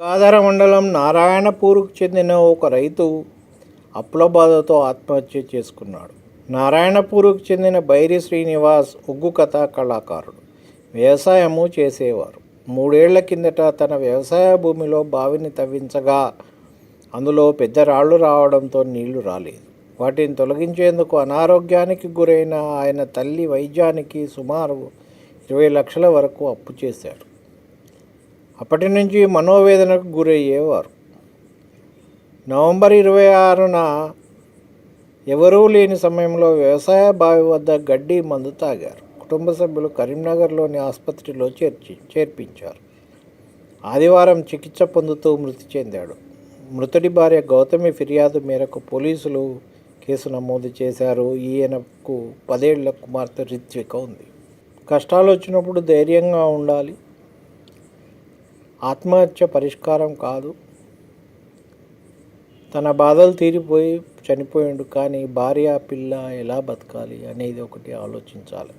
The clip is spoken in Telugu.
కాదర మండలం నారాయణపూర్కు చెందిన ఒక రైతు అప్పుల బాధతో ఆత్మహత్య చేసుకున్నాడు. నారాయణపూర్కు చెందిన బైరి శ్రీనివాస్ ఉగ్గు కథా కళాకారుడు. వ్యవసాయము చేసేవారు. 3 ఏళ్ల కిందట తన వ్యవసాయ భూమిలో బావిని తవ్వించగా అందులో పెద్ద రాళ్లు రావడంతో నీళ్లు రాలేదు. వాటిని తొలగించేందుకు అనారోగ్యానికి గురైన ఆయన తల్లి వైద్యానికి సుమారు 20 లక్షల వరకు అప్పు చేశారు. అప్పటి నుంచి మనోవేదనకు గురయ్యేవారు. నవంబర్ 26న ఎవరూ లేని సమయంలో వ్యవసాయ బావి వద్ద గడ్డి మందు తాగారు. కుటుంబ సభ్యులు కరీంనగర్లోని ఆసుపత్రిలో చేర్పించారు. ఆదివారం చికిత్స పొందుతూ మృతి చెందాడు. మృతుడి భార్య గౌతమి ఫిర్యాదు మేరకు పోలీసులు కేసు నమోదు చేశారు. ఈయనకు 10 ఏళ్ల కుమార్తె రిత్విక ఉంది. కష్టాలు వచ్చినప్పుడు ధైర్యంగా ఉండాలి. ఆత్మహత్య పరిష్కారం కాదు. తన బాధలు తీరిపోయి చనిపోయిండు, కానీ భార్య పిల్ల ఎలా బతకాలి అనేది ఒకటి ఆలోచించాలి.